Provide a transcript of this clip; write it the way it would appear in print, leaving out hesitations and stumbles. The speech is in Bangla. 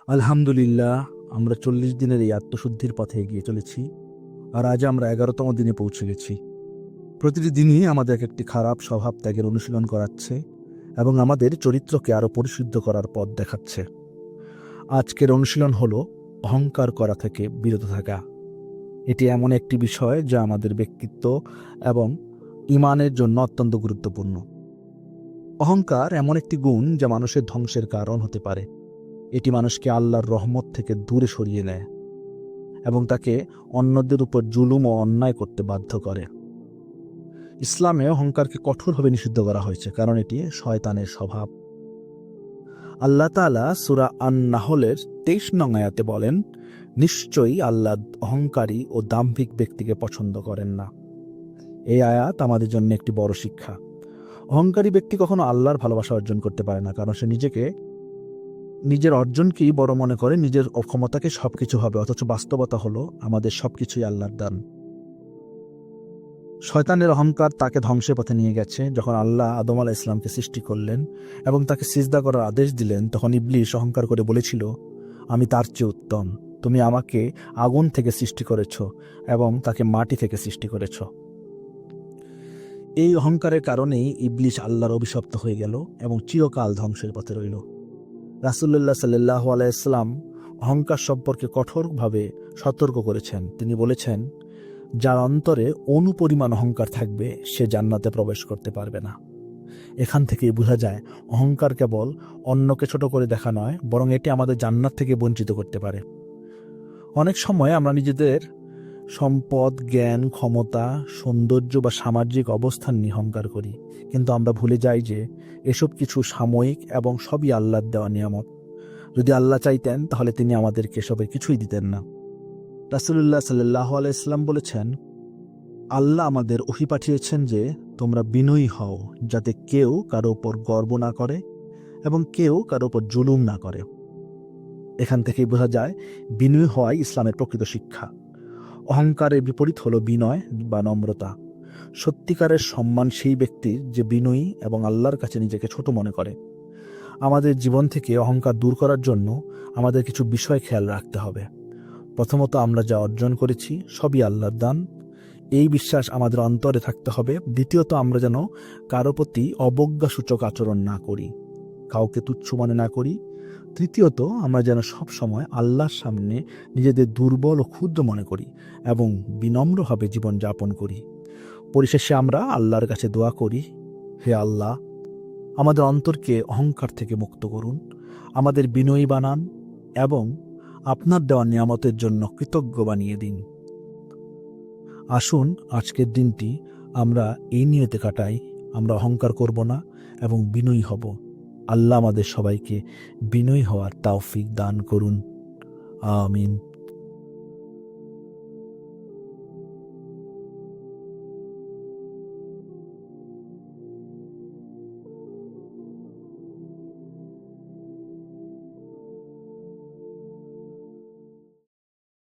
আলহামদুলিল্লাহ, আমরা 40 দিনের এই আত্মশুদ্ধির পথে এগিয়ে চলেছি। আর আজ আমরা 11তম দিনে পৌঁছে গেছি। প্রতিটি দিনই আমাদের একটি খারাপ স্বভাব ত্যাগের অনুশীলন করাচ্ছে এবং আমাদের চরিত্রকে আরও পরিশুদ্ধ করার পথ দেখাচ্ছে। আজকের অনুশীলন হলো অহংকার করা থেকে বিরত থাকা। এটি এমন একটি বিষয় যা আমাদের ব্যক্তিত্ব এবং ঈমানের জন্য অত্যন্ত গুরুত্বপূর্ণ। অহংকার এমন একটি গুণ যা মানুষের ধ্বংসের কারণ হতে পারে। এটি মানুষকে আল্লাহর রহমত থেকে দূরে সরিয়ে নেয় এবং তাকে অন্যদের উপর জুলুম ও অন্যায় করতে বাধ্য করে। ইসলামে অহংকারকে কঠোরভাবে নিষিদ্ধ করা হয়েছে, কারণ এটি শয়তানের স্বভাব। আল্লাহ তাআলা সূরা আন-নাহলের 23 নং আয়াতে বলেন, নিশ্চয়ই আল্লাহ অহংকারী ও দাম্ভিক ব্যক্তিকে পছন্দ করেন না। এই আয়াত আমাদের জন্য একটি বড় শিক্ষা। অহংকারী ব্যক্তি কখনো আল্লাহর ভালোবাসা অর্জন করতে পারে না, কারণ সে নিজের অর্জনকেই বড় মনে করে, নিজের অক্ষমতাকে সবকিছু হবে, অথচ বাস্তবতা হলো আমাদের সবকিছুই আল্লাহর দান। শয়তানের অহংকার তাকে ধ্বংসের পথে নিয়ে গেছে। যখন আল্লাহ আদম আলাইহিস সালামকে সৃষ্টি করলেন এবং তাকে সিজদা করার আদেশ দিলেন, তখন ইবলিস অহংকার করে বলেছিল, আমি তার চেয়ে উত্তম, তুমি আমাকে আগুন থেকে সৃষ্টি করেছ এবং তাকে মাটি থেকে সৃষ্টি করেছ। এই অহংকারের কারণেই ইবলিস আল্লাহর অভিশপ্ত হয়ে গেল এবং চিরকাল ধ্বংসের পথে রইল। রাসূলুল্লাহ সাল্লাল্লাহু আলাইহি ওয়াসাল্লাম অহংকার সম্পর্কে কঠোরভাবে সতর্ক করেছেন। তিনি বলেছেন, যার অন্তরে অনুপরিমাণ অহংকার থাকবে সে জান্নাতে প্রবেশ করতে পারবে না। এখান থেকেই বোঝা যায় অহংকার কেবল অন্যকে ছোট করে দেখা নয়, বরং এটি আমাদের জান্নাত থেকে বঞ্চিত করতে পারে। অনেক সময় আমরা নিজেদের সম্পদ, জ্ঞান, ক্ষমতা, সৌন্দর্য বা সামাজিক অবস্থান নিয়ে অহংকার করি, কিন্তু আমরা ভুলে যাই যে এসব কিছু সাময়িক এবং সবই আল্লাহর দেওয়া নিয়ামত। যদি আল্লাহ চাইতেন তাহলে তিনি আমাদেরকে এসবের কিছুই দিতেন না। রাসূলুল্লাহ সাল্লাল্লাহু আলাইহি ওয়াসাল্লাম বলেছেন, আল্লাহ আমাদের ওহী পাঠিয়েছেন যে তোমরা বিনয়ী হও, যাতে কেউ কারো উপর গর্ব না করে এবং কেউ কারো উপর জুলুম না করে। এখান থেকেই বোঝা যায় বিনয়ী হওয়াই ইসলামের প্রকৃত শিক্ষা। অহংকারের বিপরীত হলো বিনয় বা নম্রতা। সত্যিকারের সম্মান সেই ব্যক্তির যে বিনয়ী এবং আল্লাহর কাছে নিজেকে ছোট মনে করে। আমাদের জীবন থেকে অহংকার দূর করার জন্য আমাদের কিছু বিষয় খেয়াল রাখতে হবে। প্রথমত, আমরা যা অর্জন করেছি সবই আল্লাহর দান, এই বিশ্বাস আমাদের অন্তরে থাকতে হবে। দ্বিতীয়ত, আমরা যেন কারো প্রতি অবজ্ঞাসূচক আচরণ না করি, কাউকে তুচ্ছ মনে না করি। তৃতীয়ত, আমরা যেন সব সময় আল্লাহর সামনে নিজেদের দুর্বল ও ক্ষুদ্র মনে করি এবং বিনম্রভাবে জীবন যাপন করি। পরিশেষে আমরা আল্লাহর কাছে দোয়া করি, হে আল্লাহ, আমাদের অন্তরকে অহংকার থেকে মুক্ত করুন, আমাদের বিনয়ী বানান এবং আপনার দেওয়া নিয়ামতের জন্য কৃতজ্ঞ বানিয়ে দিন। আসুন আজকের দিনটি আমরা এই নিয়তে কাটাই, আমরা অহংকার করব না এবং বিনয়ী হব। আল্লাহ আমাদের সবাইকে বিনয়ী হওয়ার তৌফিক দান করুন। আমিন।